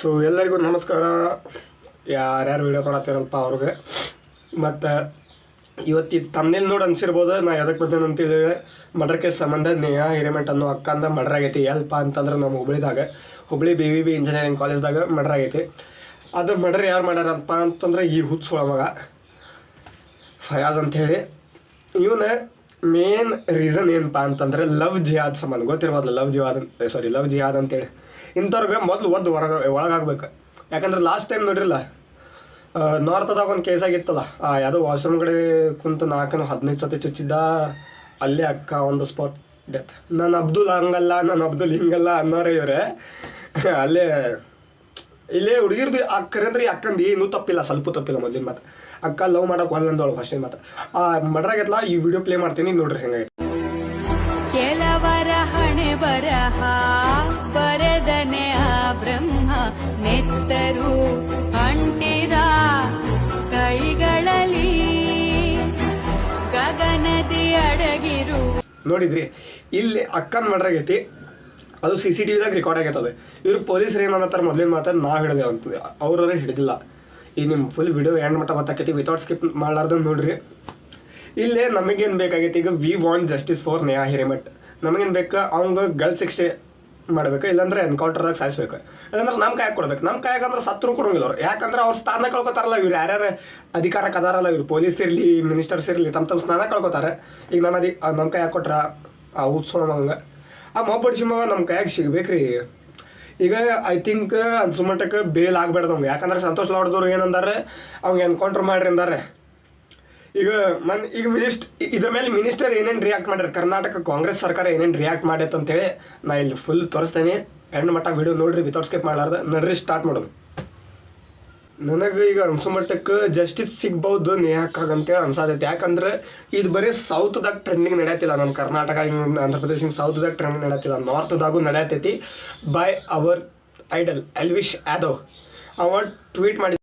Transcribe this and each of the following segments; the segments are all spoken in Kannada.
ಸೊ ಎಲ್ಲರಿಗೂ ನಮಸ್ಕಾರ. ಯಾರ್ಯಾರು ವಿಡಿಯೋ ಮಾಡತ್ತಿರಲ್ಪ ಅವ್ರಿಗೆ. ಮತ್ತು ಇವತ್ತು ತಮ್ಮನೇಲಿ ನೋಡಿ ಅನ್ಸಿರ್ಬೋದು ನಾ ಎದಕ್ಕೆ ಬಂದೇನೆ ಅಂತೇಳಿ. ಮರ್ಡರ್ ಕೇಸ್ ಸಂಬಂಧ ನೇಹಾ ಹಿರೇಮಠ್ ಅನ್ನೋ ಅಕ್ಕಂದ ಮರ್ಡರ್ ಆಗೈತಿ. ಎಲ್ಪ ಅಂತಂದ್ರೆ ನಮ್ಮ ಹುಬ್ಳಿ BVB ಇಂಜಿನಿಯರಿಂಗ್ ಕಾಲೇಜ್ದಾಗ ಮರ್ಡರ್ ಆಗೈತಿ. ಅದು ಮರ್ಡರ್ ಯಾರು ಮಾಡ್ಯಾರಪ್ಪ ಅಂತಂದ್ರೆ ಈ ಹುಚ್ಚುಳ ಮಗ ಫಯಾಜ್ ಅಂಥೇಳಿ. ಇವನ ಮೇನ್ ರೀಸನ್ ಏನಪ್ಪ ಅಂತಂದರೆ ಲವ್ ಜಿಹಾದ್ ಸಂಬಂಧ. ಗೊತ್ತಿರ್ಬೋದಲ್ಲ ಲವ್ ಜಿಹಾದ್ ಅಂತೇಳಿ. ಇಂಥವ್ರಿಗೆ ಮೊದಲು ಒಳಗಾಗ್ಬೇಕು. ಯಾಕಂದ್ರೆ ಲಾಸ್ಟ್ ಟೈಮ್ ನೋಡಿರಲ್ಲ, ನಾರ್ತದಾಗ ಒಂದು ಕೇಸ್ ಆಗಿತ್ತಲ್ಲ, ಯಾವುದೋ ವಾಶ್ರೂಮ್ ಕಡೆ ಕುಂತು 15 ಸತಿ ಚುಚ್ಚಿದ್ದ, ಅಲ್ಲೇ ಅಕ್ಕ ಒಂದು ಸ್ಪಾಟ್ ಡೆತ್. ನಾನು ಅಬ್ದುಲ್ ಹಂಗಲ್ಲ, ನಾನು ಅಬ್ದುಲ್ ಹಿಂಗಲ್ಲ ಅನ್ನೋರೇ ಇವರೇ. ಇಲ್ಲೇ ಹುಡುಗಿರ್ದು ಅಕ್ಕರಂದ್ರೆ ಅಕ್ಕಂದು ಏನೂ ತಪ್ಪಿಲ್ಲ, ಸ್ವಲ್ಪ ತಪ್ಪಿಲ್ಲ. ಮೊದಲಿನ ಮಾತು ಅಕ್ಕ ಲವ್ ಮಾಡೋಕೆ ಒಂದೊಂದೊಳಗೆ ಫಸ್ಟಿನ ಮಾತು ಮರ್ಡರ್ ಆಗೈತಲ್ಲ. ಈ ವಿಡಿಯೋ ಪ್ಲೇ ಮಾಡ್ತೀನಿ ನೋಡ್ರಿ ಹೆಂಗಾಗೈತೆ. ಕೆಲವರ ಹಣೆ ಬರಹ ಬರೆದನೆ ಆ ಬ್ರಹ್ಮ ನೆತ್ತರು ಅಂಟಿದ ಕೈಗಳಲ್ಲಿ ಗಗನದಿ ಅಡಗಿರು. ನೋಡಿದ್ರಿ, ಇಲ್ಲಿ ಅಕ್ಕನ ಮರ್ಡರ್ ಆಗೈತಿ. ಅದು CCTVದಾಗ ರೆಕಾರ್ಡ್ ಆಗೈತದೆ. ಇವ್ರು ಪೊಲೀಸರು ಏನಂತಾರೆ ಮೊದಲಿನ ಮಾತಾಡಿ ನಾವು ಹಿಡಿದೆ ಅಂತ, ಅವ್ರವ್ರೆ ಹಿಡಿದಿಲ್ಲ. ಈಗ ನಿಮ್ಮ ಫುಲ್ ವಿಡಿಯೋ ಎಂಡ್ ಮಟ್ಟ ಗೊತ್ತಾಕೈತಿ, ವಿತೌಟ್ ಸ್ಕಿಪ್ ಮಾಡಲಾರ್ದು ನೋಡ್ರಿ. ಇಲ್ಲೇ ನಮಗೇನು ಬೇಕಾಗೈತಿ, ಈಗ we want justice for Neha Hiremath. ನಮಗೇನು ಬೇಕು, ಅವ್ನಿಗೆ ಗರ್ಲ್ ಶಿಕ್ಷೆ ಮಾಡ್ಬೇಕು, ಇಲ್ಲಾಂದ್ರೆ ಎನ್ಕೌಂಟರ್ದಾಗ ಸಾಯಿಸ್ಬೇಕು, ಇಲ್ಲಾಂದ್ರೆ ನಮ್ಮ ಕೈಯಾಗ ಕೊಡ್ಬೇಕು. ನಮ್ಮ ಕೈಯಾಗಂದ್ರೆ ಸತ್ರು ಕೊಡೋಂಗಿಲ್ಲ ಅವ್ರು. ಯಾಕಂದ್ರೆ ಅವ್ರು ಸ್ಥಾನ ಕಳ್ಕೊತಾರಲ್ಲ. ಇವ್ರು ಯಾರ್ಯಾರು ಅಧಿಕಾರಕ್ಕೆ ಅದಾರಲ್ಲ, ಇವ್ರು ಪೊಲೀಸ್ ಇರಲಿ, ಮಿನಿಸ್ಟರ್ಸ್ ಇರಲಿ, ತಮ್ಮ ಸ್ಥಾನ ಕಳ್ಕೊತಾರೆ. ಈಗ ನಮ್ಮ ಕೈಯಾಗ ಕೊಟ್ರ ಆ ಉತ್ಸವ ಮಗಂಗೆ ಆ ಮೊಬ್ಬಡಿಸಿ ಮಗ ನಮ್ಮ ಕೈಯಾಗ ಸಿಗ್ಬೇಕ್ರಿ. ಈಗ ಐ ಥಿಂಕ್ ಅನ್ಸುಮಟ್ಟಕ್ಕೆ ಬೇಲ್ ಆಗ್ಬೇಡ್ದು ಅವ್ಗೆ. ಯಾಕಂದ್ರೆ ಸಂತೋಷ್ ಲಾಡ್ದವ್ರು ಏನಂದಾರೆ, ಅವ್ಗೆ ಎನ್ಕೌಂಟ್ರ್ ಮಾಡ್ರಿ ಅಂದಾರೆ. ಈಗ ಇದ್ರ ಮೇಲೆ ಮಿನಿಸ್ಟರ್ ಏನೇನು ರಿಯಾಕ್ಟ್ ಮಾಡ್ಯಾರ, ಕರ್ನಾಟಕ ಕಾಂಗ್ರೆಸ್ ಸರ್ಕಾರ ಏನೇನು ರಿಯಾಕ್ಟ್ ಮಾಡೈತೆ ಅಂತೇಳಿ ನಾ ಇಲ್ಲಿ ಫುಲ್ ತೋರಿಸ್ತೇನೆ. ಎಂಡ್ ಮಟ್ಟ ವಿಡಿಯೋ ನೋಡ್ರಿ, ವಿತೌಟ್ ಸ್ಕಿಪ್ ಮಾಡಲಾರ್ದು ನಡ್ರಿ, ಸ್ಟಾರ್ಟ್ ಮಾಡೋದು. ನನಗೆ ಈಗ ಅನ್ಸುಮಟ್ಟಕ್ಕೆ ಜಸ್ಟಿಸ್ ಸಿಗ್ಬೋದು ನೇಹಾಕ್ಕಂತೇಳಿ ಅನ್ಸಾದೈತೆ. ಯಾಕಂದ್ರೆ ಇದು ಬರೀ ಸೌತ್ದಾಗ ಟ್ರೆಂಡಿಂಗ್ ನಡೆಯತ್ತಿಲ್ಲ. ನಮ್ಮ ಕರ್ನಾಟಕ, ಆಂಧ್ರ ಪ್ರದೇಶ, ಸೌತ್ದಾಗ ಟ್ರೆಂಡಿಂಗ್ ನಡೆಯತ್ತಿಲ್ಲ, ನಾರ್ತ್ದಾಗೂ ನಡೆಯತೈತಿ. By our idol Elvish Yadav. ಅವ ಟ್ವೀಟ್ ಮಾಡಿದ,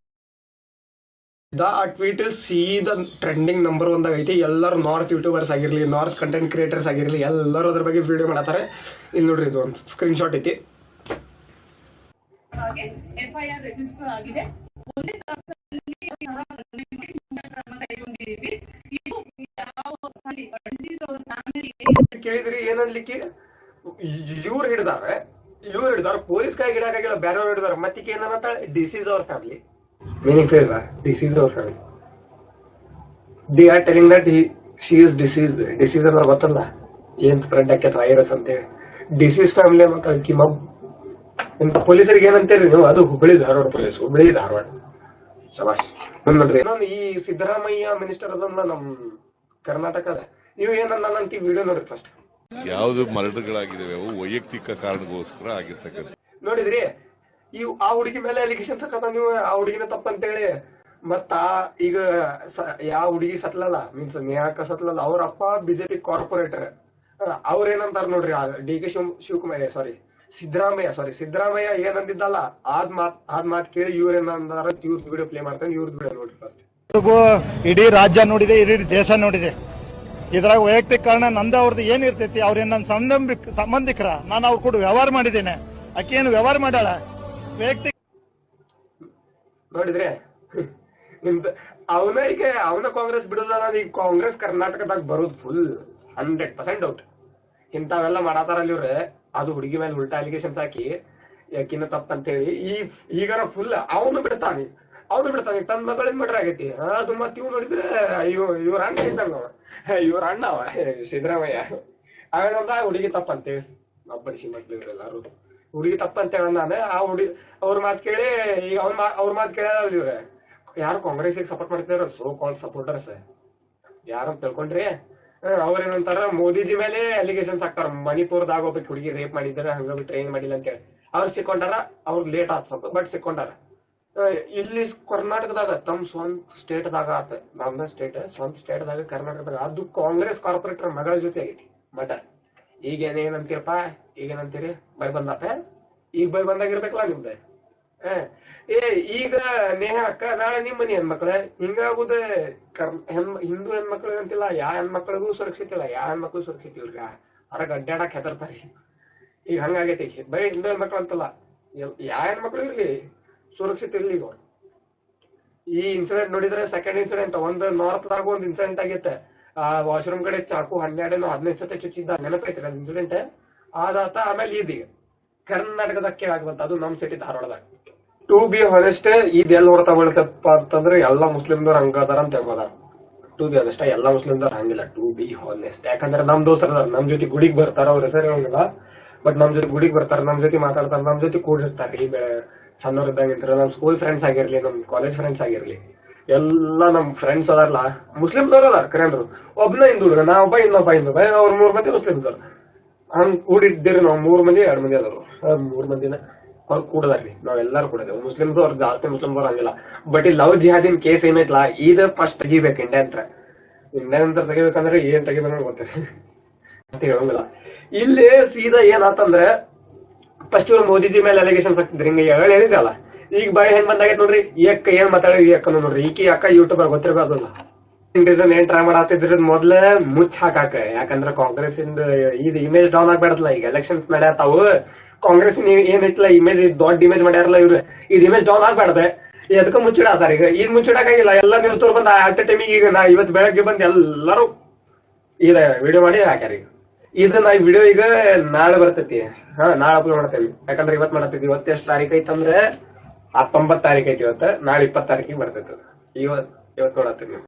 ಆ ಟ್ವೀಟ್ ಸೀದಾ ಟ್ರೆಂಡಿಂಗ್ ನಂಬರ್ 1ದಾಗ ಐತಿ. ಎಲ್ಲರೂ ನಾರ್ತ್ ಯೂಟ್ಯೂಬರ್ಸ್ ಆಗಿರಲಿ, ನಾರ್ತ್ ಕಂಟೆಂಟ್ ಕ್ರಿಯೇಟರ್ಸ್ ಆಗಿರಲಿ, ಎಲ್ಲರೂ ಅದ್ರ ಬಗ್ಗೆ ವಿಡಿಯೋ ಮಾಡತ್ತಾರೆ. ಇಲ್ಲಿ ನೋಡ್ರಿ, ಇದು ಒಂದು ಸ್ಕ್ರೀನ್ಶಾಟ್ ಐತಿ. FIR ರಿಜಿಸ್ಟರ್ ಆಗಿದೆ. ಕೇಳಿದ್ರಿ ಏನನ್ಲಿಕ್ಕೆ, ಇವ್ರು ಹಿಡಿದಾರೆ ಪೊಲೀಸ್ ಕೈ ಹಿಡಕಾಗಿಲ್ಲ, ಬೇರೆಯವ್ರು ಹಿಡಿದಾರೆ. ಮತ್ತೆ ಏನಂತ disease hour family meaning fair disease hour family. The are telling that she is disease ಅನ್ನೋ ಗೊತ್ತಲ್ಲ, ಏನ್ ಸ್ಪ್ರೆಡ್ ಆಕೈತೆ ವೈರಸ್ ಅಂತೇಳಿ. ಡಿಸೀಸ್ ಫ್ಯಾಮಿಲಿ ಅಂತ ಕಿಮಬ್ ಇಂಥ ಪೊಲೀಸರಿಗೆ ಏನಂತೀರಿ ನೀವು? ಅದು ಹುಬ್ಬಳ್ಳಿ ಧಾರವಾಡ ಶಬಾಷ್. ನೋಡ್ರಿ, ಇನ್ನೊಂದು ಈ ಸಿದ್ದರಾಮಯ್ಯ ಮಿನಿಸ್ಟರ್ ಅದನ್ನ ನಮ್ ಕರ್ನಾಟಕದ, ನೀವು ಏನಂತ ವಿಡಿಯೋ ನೋಡ್ರಿ ಫಸ್ಟ್. ಯಾವ್ದು ಮರ್ಡರ್ಗಳಾಗಿದ್ದಾವೆ ಅವು ವೈಯಕ್ತಿಕ ಕಾರಣಗೋಸ್ಕರ ಆಗಿರ್ತಕ್ಕಂಥ. ನೋಡಿದ್ರಿ, ಆ ಹುಡುಗಿ ಮೇಲೆ ಅಲಿಗೇಷನ್ಸ್ ಹಾಕದ ನೀವು, ಆ ಹುಡುಗಿನ ತಪ್ಪಂತೇಳಿ. ಮತ್ತ ಈಗ ಯಾವ ಹುಡುಗಿ ಸತ್ಲಲ್ಲ, ಮೀನ್ಸ್ ನೇಹಾಕ ಸತ್ಲಲ್ಲ, ಅವ್ರ ಅಪ್ಪ BJP ಕಾರ್ಪೊರೇಟರ್. ಅವ್ರೇನಂತಾರ ನೋಡ್ರಿ, DK ಸಿದ್ದರಾಮಯ್ಯ ಏನಂದಿದ್ದಲ್ಲ, ಆದ್ ಮಾತ್ ಕೇಳಿ ಇವ್ರೇನಂದಾರ. ಇವ್ರದ್ದು ವಿಡಿಯೋ ಪ್ಲೇ ಮಾಡ್ತಾರೆ, ಇವ್ರದ್ದು ವಿಡಿಯೋ ನೋಡ್ರಿ ಫಸ್ಟ್. ಇಡೀ ರಾಜ್ಯ ನೋಡಿದೆ, ಇಡೀ ದೇಶ ನೋಡಿದೆ. ಇದ್ರಾಗ ವೈಯಕ್ತಿಕ ಕಾರಣ ನಂದ ಅವ್ರದ್ದು ಏನಿರ್ತೈತಿ, ಅವ್ರೇನ್ ನನ್ನ ಸಂಬಂಧಿಕರ, ನಾನು ಅವ್ರ ಕೂಡ ವ್ಯವಹಾರ ಮಾಡಿದ್ದೇನೆ. ಆಕೇನು ವ್ಯವಹಾರ ಮಾಡ್ಯಾಳ ವೈಯಕ್ತಿಕ. ನೋಡಿದ್ರೆ ಅವನ ಕಾಂಗ್ರೆಸ್ ಬಿಡೋದಲ್ಲ. ಈಗ ಕಾಂಗ್ರೆಸ್ ಕರ್ನಾಟಕದಾಗ ಬರೋದು ಫುಲ್ 100% ಡೌಟ್. ಇಂಥವೆಲ್ಲ ಮಾಡತಾರಲ್ಲಿ ಇವ್ರೆ. ಅದು ಹುಡುಗಿ ಮೇಲೆ ಉಲ್ಟಾ ಅಲಿಗೇಷನ್ಸ್ ಹಾಕಿ ಯಾಕಿನ್ನ ತಪ್ಪಂತೇಳಿ ಈಗಾರ ಫುಲ್ ಅವನು ಬಿಡ್ತಾನೆ. ತನ್ನ ಮಗಳಿಂದ ಮರ್ಡರ್ ಆಗೈತಿ. ಅದು ಮತ್ತೆ ಇವ್ ನೋಡಿದ್ರೆ ಇವ್ರ ಅಣ್ಣ ಇದ್ದಂಗ, ಇವ್ರ ಅಣ್ಣ ಸಿದ್ದರಾಮಯ್ಯ. ಅವೇನಂದ ಹುಡುಗಿ ತಪ್ಪಂತೇಳಿ ಒಬ್ಬಡಿಸಿ ಮಕ್ಳು ಇವರೆಲ್ಲಾರು ಹುಡುಗಿ ತಪ್ಪಂತೇಳ. ನಾನು ಅವ್ರ ಮಾತು ಕೇಳಿ, ಈಗ ಅವ್ರ ಮಾತು ಕೇಳಲ್ಲ ಇವ್ರೆ. ಯಾರು ಕಾಂಗ್ರೆಸ್ಗೆ ಸಪೋರ್ಟ್ ಮಾಡ್ತಿದಾರ, ಸೋ ಕಾಲ್ಡ್ ಸಪೋರ್ಟರ್ಸ್ ಯಾರಂತ ತಿಳ್ಕೊಂಡ್ರಿ. ಅವ್ರೇನಂತಾರ, ಮೋದಿಜಿ ಮೇಲೆ ಅಲಿಗೇಷನ್ಸ್ ಹಾಕ್ತಾರ. ಮಣಿಪುರದಾಗ ಒಬ್ಬ ಹುಡುಗಿ ರೇಪ್ ಮಾಡಿದ್ರೆ, ಹಂಗ ಬಿಟ್ರೆ ಏನ್ ಮಾಡಿಲ್ಲ ಅಂತೇಳಿ ಅವ್ರು ಸಿಕ್ಕೊಂಡಾರ. ಅವ್ರಿಗೆ ಲೇಟ್ ಆತ್ ಸ್ವಲ್ಪ, ಬಟ್ ಸಿಕ್ಕೊಂಡಾರ. ಇಲ್ಲಿ ಕರ್ನಾಟಕದಾಗ ತಮ್ಮ ಸ್ವಂತ ಸ್ಟೇಟ್ದಾಗ ಆತ, ನಮ್ದ ಸ್ವಂತ ಸ್ಟೇಟ್ದಾಗ ಕರ್ನಾಟಕದಾಗ ಅದು ಕಾಂಗ್ರೆಸ್ ಕಾರ್ಪೊರೇಟರ್ ಮಗಳ ಜೊತೆ ಆಗೈತಿ ಮಟ. ಈಗೇನೇನಂತೀರಪ್ಪ, ಈಗೇನಂತೀರಿ? ಬೈ ಬಂದಾತ. ಈಗ ಬೈ ಬಂದಾಗಿರ್ಬೇಕಲ್ಲ ನಿಮ್ದೆ. ಈಗ ನೇಹಾ ಅಕ್ಕ ನಾಳೆ ನಿಮ್ ಮನಿ ಹೆಣ್ಮಕ್ಳ ಹಿಂಗಾಗುದ. ಹಿಂದೂ ಹೆಣ್ಮಕ್ಳಿಗೆ ಅಂತಿಲ್ಲ, ಯಾವ ಹೆಣ್ಮಕ್ಳಿಗೂ ಸುರಕ್ಷಿತ ಇಲ್ಲ, ಯಾವ ಹೆಣ್ಮಕ್ಳು ಸುರಕ್ಷಿತ ಇಲ್ರಿ. ಹೊರಗೆ ಅಡ್ಡಾಡಕ್ ಹೆದರ್ತಾರೆ. ಈಗ ಹಂಗಾಗೈತಿ. ಬರೀ ಹಿಂದೂ ಹೆಣ್ಮಕ್ಳು ಅಂತಲ್ಲ, ಯಾವ ಹೆಣ್ಮಕ್ಳು ಇರ್ಲಿ ಸುರಕ್ಷಿತ ಇರ್ಲಿ ಈಗ. ಈ ಇನ್ಸಿಡೆಂಟ್ ನೋಡಿದ್ರೆ ಸೆಕೆಂಡ್ ಇನ್ಸಿಡೆಂಟ್ ಒಂದು ನಾರ್ತ್ ದಾಗ ಒಂದು ಇನ್ಸಿಡೆಂಟ್ ಆಗಿತ್ತೆ. ಆ ವಾಶ್ರೂಮ್ ಕಡೆ ಚಾಕು 12-15 ಸತಿ ಚುಚ್ಚಿದ್ದ, ನೆನಪೈತಿ ಅದು ಇನ್ಸಿಡೆಂಟ್. ಆದಾತ ಆಮೇಲೆ ಇದೀಗ ಕರ್ನಾಟಕದಕ್ಕೆ ಆಗ್ಬಂತ, ಅದು ನಮ್ ಸಿಟಿ ಧಾರವಾಡದಾಗ. ಟು ಬಿ ಹಾನೆಸ್ಟ್, ಇದು ಎಲ್ಲಿ ಹೊರತ ಬೀಳ್ತಪ್ಪ ಅಂತಂದ್ರೆ ಎಲ್ಲಾ ಮುಸ್ಲಿಮ್ದವ್ರು ಹಂಗದಾರ ಅಂತ ಹೇಳ್ಬೋದಾರ. ಟು ಬಿ ಹಾನೆಸ್ಟ್ ಎಲ್ಲಾ ಮುಸ್ಲಿಮ್ದವ್ರು ಹಂಗಿಲ್ಲ, ಟು ಬಿ ಹಾನೆಸ್ಟ್. ಯಾಕಂದ್ರೆ ನಮ್ ದೋಸ್ತರು ನಮ್ ಜೊತೆ ಗುಡಿಗೆ ಬರ್ತಾರ, ಅವ್ರ ಹೆಸರು ಹೇಳಂಗಿಲ್ಲ, ಬಟ್ ನಮ್ ಜೊತೆ ಗುಡಿಗೆ ಬರ್ತಾರ, ನಮ್ ಜೊತೆ ಮಾತಾಡ್ತಾರ, ನಮ್ ಜೊತೆ ಕೂಡಿರ್ತಾರ್ರಿ. ಸಣ್ಣವ್ರಿದ್ದಂಗಿರ್ತಾರೆ, ನಮ್ ಸ್ಕೂಲ್ ಫ್ರೆಂಡ್ಸ್ ಆಗಿರ್ಲಿ, ನಮ್ ಕಾಲೇಜ್ ಫ್ರೆಂಡ್ಸ್ ಆಗಿರ್ಲಿ, ಎಲ್ಲಾ ನಮ್ ಫ್ರೆಂಡ್ಸ್ ಅದಾರಲ್ಲ ಮುಸ್ಲಿಮ್ದವ್ರು ಅದಾರ. ಕರೆಂದ್ರು ಒಬ್ನ ಹಿಂದೂ ಹುಡುಗ, ನಾ ಒಬ್ಬ ಇನ್ನೊಬ್ಬ ಹಿಂದೂ, ಅವ್ರ 3 ಮಂದಿ ಮುಸ್ಲಿಮ್ದವ್ರು. ಹಂಗ್ ಕೂಡಿದ್ದೀರಿ ನಾವ್ 3 ಮಂದಿ 2 ಮಂದಿ ಅದಾರು. 3 ಮಂದಿನ ಅವ್ರು ಕೂಡದಾರ್ರಿ, ನಾವೆಲ್ಲಾರು ಕೂಡದೇವು. ಮುಸ್ಲಿಮ್ಸ್ ಅವ್ರು ಜಾಸ್ತಿ ಮುಸ್ಲಿಮ್ದವ್ರು ಹಂಗಿಲ್ಲ. ಬಟ್ ಈ ಲವ್ ಜಿಹಾದಿನ್ ಕೇಸ್ ಏನೈತ್ಲಾ, ಇದು ಫಸ್ಟ್ ತೆಗಿಬೇಕು ಇಂಡಿಯನ್ ಅಂತ ತೆಗಿಬೇಕಂದ್ರೆ ಏನ್ ತೆಗಿಬೇಕು ಗೊತ್ತಿಲ್ಲ, ಜಾಸ್ತಿ ಹೇಳಂಗಿಲ್ಲ. ಇಲ್ಲಿ ಸೀದಾ ಏನಾತಂದ್ರೆ ಫಸ್ಟ್ ಇವ್ರು ಮೋದಿಜಿ ಮೇಲೆ ಅಲಿಗೇಷನ್ಸ್ ಹಾಕ್ತಿದ್ರಿ, ಹಿಂಗ ಹೇಳಿದ್ರಲ್ಲ. ಈಗ ಬಾಯಿ ಹೆಂಗ್ ಬಂದಾಗೈತ್ ನೋಡ್ರಿ, ಈ ಅಕ್ಕ ಏನ್ ಮಾತಾಡಿ, ಈ ಅಕ್ಕ ನೋಡ್ರಿ, ಈಕಿ ಅಕ್ಕ ಯೂಟ್ಯೂಬರ್ ಗೊತ್ತಿರ್ಬೋದಲ್ಲ. ರೀಸನ್ ಏನ್ ಟ್ರೈ ಮಾಡತ್ತಿದ್ರ ಮೊದ್ಲ ಮುಚ್ಚ ಹಾಕಾಕ. ಯಾಕಂದ್ರ ಕಾಂಗ್ರೆಸ್ ಇಂದ ಇದು ಇಮೇಜ್ ಡೌನ್ ಆಗ್ಬೇಡಲ್ಲ. ಈಗ ಎಲೆಕ್ಷನ್ಸ್ ನಡೆಯತ್ತಾವು, ಕಾಂಗ್ರೆಸ್ ಏನೈತಿಲ್ಲ ಇಮೇಜ್ ದೊಡ್ಡ ಇಮೇಜ್ ಮಾಡ್ಯಾರಲ್ಲ ಇವ್ರು, ಇದು ಇಮೇಜ್ ಡೌನ್ ಆಗ್ಬೇಡ್ದೆ. ಎದಕ್ಕ ಮುಚ್ಚಿಡಾತಾರ ಈಗ ಮುಚ್ಚಿಡಾಕಾಗಿಲ್ಲ. ಎಲ್ಲ ನ್ಯೂಸ್ ತೋರ್ ಬಂದ ಅಟ್ ಟೈಮಿಗೆ. ಈಗ ನಾ ಇವತ್ತು ಬೆಳಗ್ಗೆ ಬಂದ್ ಎಲ್ಲರೂ ಇದ ವಿಡಿಯೋ ಮಾಡಿ ಹಾಕ್ಯಾರ. ಇದು ನಾ ವಿಡಿಯೋ ಈಗ ನಾಳೆ ಬರ್ತೈತಿ, ನಾಳೆ ಅಪ್ಲೋಡ್ ಮಾಡ್ತೇವಿ. ಯಾಕಂದ್ರೆ ಇವತ್ ಮಾಡತ್ತೈತಿ. ಇವತ್ತು ಎಷ್ಟು ತಾರೀಕು ಐತಂದ್ರೆ 19 ತಾರೀಕು ಐತಿ ಇವತ್ತು, ನಾಳೆ 20 ತಾರೀಕಿಗೆ ಬರ್ತೈತಿ. ಇವತ್ ನೋಡತ್ತೀವಿ.